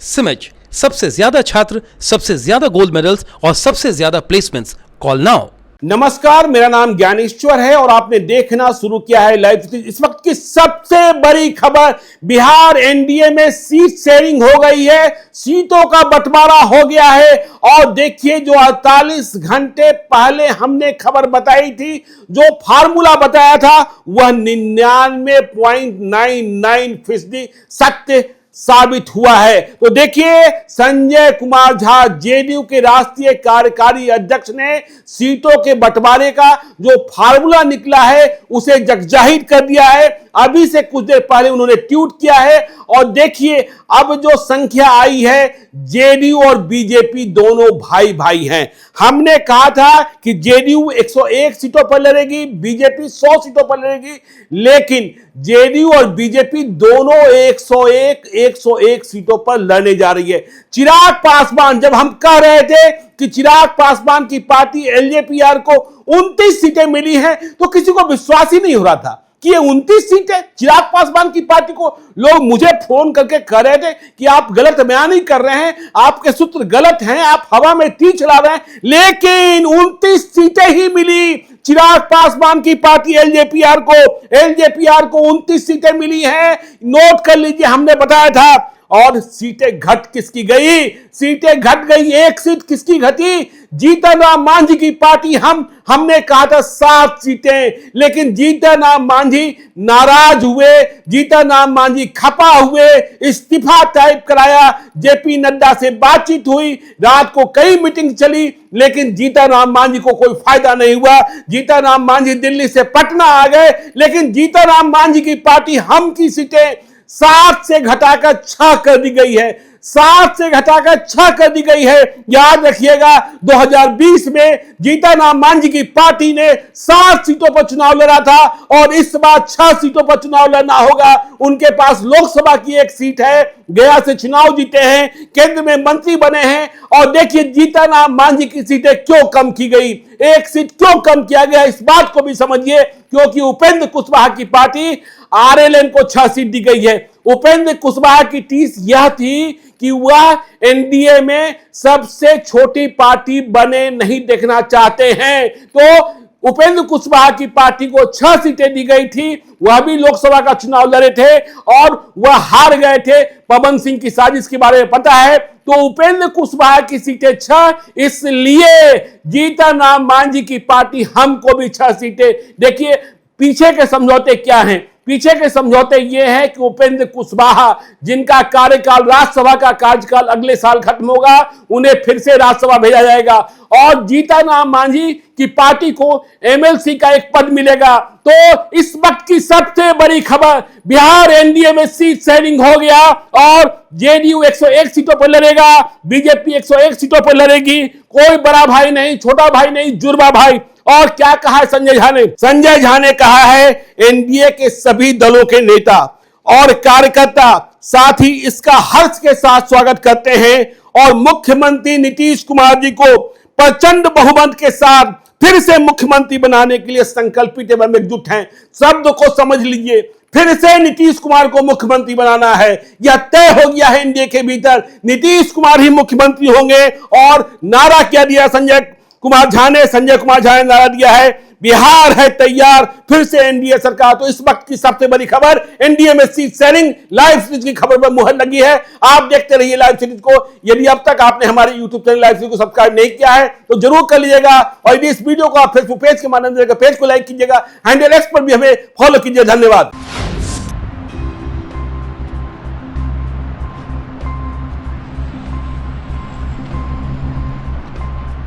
सिमेज, सबसे ज्यादा छात्र, सबसे ज्यादा गोल्ड मेडल्स और सबसे ज्यादा प्लेसमेंट्स। Call now. नमस्कार, मेरा नाम ज्ञानेश्वर है और आपने देखना शुरू किया है लाइव। इस वक्त की सबसे बड़ी खबर, बिहार एनडीए में सीट शेयरिंग हो गई है, सीटों का बंटवारा हो गया है। और देखिए, जो 48 घंटे पहले हमने खबर बताई थी, जो फार्मूला बताया था, वह 99.99% सत्य साबित हुआ है। तो देखिए, संजय कुमार झा, जेडीयू के राष्ट्रीय कार्यकारी अध्यक्ष ने सीटों के बंटवारे का जो फार्मूला निकला है उसे जगजाहिर कर दिया है। अभी से कुछ देर पहले उन्होंने ट्वीट किया है और देखिए, अब जो संख्या आई है, जेडीयू और बीजेपी दोनों भाई भाई हैं। हमने कहा था कि जेडीयू 101 सीटों पर लड़ेगी, बीजेपी 100 सीटों पर लड़ेगी, लेकिन जेडीयू और बीजेपी दोनों 101 सीटों पर लड़ने जा रही है। चिराग पासवान, जब हम कह रहे थे कि चिराग पासवान की पार्टी एलजेपी को 29 सीटें मिली हैं, तो किसी को विश्वास ही नहीं हो रहा था कि ये 29 सीटें चिराग पासवान की पार्टी को। लोग मुझे फोन करके कह रहे थे कि आप गलत बयानी कर रहे हैं, आपके सूत्र गलत हैं, आप हवा में तीर चला रहे हैं, लेकिन 29 सीटें ही मिली चिराग पासवान की पार्टी एलजेपी को 29 सीटें मिली हैं। नोट कर लीजिए, हमने बताया था। और सीटें घट किसकी गई? सीटें घट गई। एक सीट किसकी घटी? जीतन राम मांझी की पार्टी। हमने कहा था 7 सीटें, लेकिन जीतन राम मांझी नाराज हुए, जीतन राम मांझी खपा हुए, इस्तीफा टाइप कराया। जेपी नड्डा से बातचीत हुई, रात को कई मीटिंग चली, लेकिन जीतन राम मांझी को कोई फायदा नहीं हुआ। जीतन राम मांझी दिल्ली से पटना आ गए, लेकिन जीतन राम मांझी की पार्टी हम की सीटें 7 से घटाकर 6 कर दी गई है। 7 से घटाकर 6 कर दी गई है। याद रखिएगा, 2020 में जीतन राम मांझी की पार्टी ने 7 सीटों पर चुनाव लड़ा था और इस बार 6 सीटों पर चुनाव लड़ना होगा। उनके पास लोकसभा की 1 सीट है, गया से चुनाव जीते हैं, केंद्र में मंत्री बने हैं। और देखिए, जीतन राम मांझी की सीटें क्यों कम की गई, 1 सीट क्यों कम किया गया, इस बात को भी समझिए। क्योंकि उपेंद्र कुशवाहा की पार्टी आरएलएन को 6 सीट दी गई है। उपेंद्र कुशवाहा की टीस यह थी कि वह एनडीए में सबसे छोटी पार्टी बने नहीं देखना चाहते हैं। तो उपेंद्र कुशवाहा की पार्टी को 6 सीटें दी गई थी। वह भी लोकसभा का चुनाव लड़े थे और वह हार गए थे। पवन सिंह की साजिश के बारे में पता है। तो उपेंद्र कुशवाहा की सीटें 6, इसलिए जीतन राम मांझी की पार्टी हमको भी 6 सीटें। देखिए, पीछे के समझौते क्या हैं? पीछे के समझौते ये हैं कि उपेंद्र कुशवाहा, जिनका कार्यकाल, राज्यसभा का कार्यकाल अगले साल खत्म होगा, उन्हें फिर से राज्यसभा भेजा जाएगा और जीतन राम मांझी की पार्टी को एमएलसी का 1 पद मिलेगा। तो इस वक्त की सबसे बड़ी खबर, बिहार एनडीए में सीट शेयरिंग हो गया और जेडीयू 101 सीटों पर लड़ेगा, बीजेपी 101 सीटों पर लड़ेगी। कोई बड़ा भाई नहीं, छोटा भाई नहीं, जुड़वा भाई। और क्या कहा है संजय झा ने? संजय झा ने कहा है, एनडीए के सभी दलों के नेता और कार्यकर्ता साथ ही इसका हर्ष के साथ स्वागत करते हैं और मुख्यमंत्री नीतीश कुमार जी को प्रचंड बहुमत के साथ फिर से मुख्यमंत्री बनाने के लिए संकल्पित एवं एकजुट हैं। शब्द को समझ लीजिए, फिर से नीतीश कुमार को मुख्यमंत्री बनाना है। यह तय हो गया है एनडीए के भीतर, नीतीश कुमार ही मुख्यमंत्री होंगे। और नारा क्या दिया संजय कुमार झा ने नारा दिया है, बिहार है तैयार, फिर से एनडीए सरकार। तो इस वक्त की सबसे बड़ी खबर, एनडीए में सीट शेयरिंग, लाइव सीरीज की खबर पर मुहर लगी है। आप देखते रहिए लाइव सीरीज को। यदि अब तक आपने हमारे यूट्यूब चैनल लाइव सीरीज को सब्सक्राइब नहीं किया है तो जरूर कर लीजिएगा। और यदि इस वीडियो को आप फेसबुक पेज के माध्यम से पेज को लाइक कीजिएगा, हैंडल एक्स पर भी हमें फॉलो कीजिए। धन्यवाद।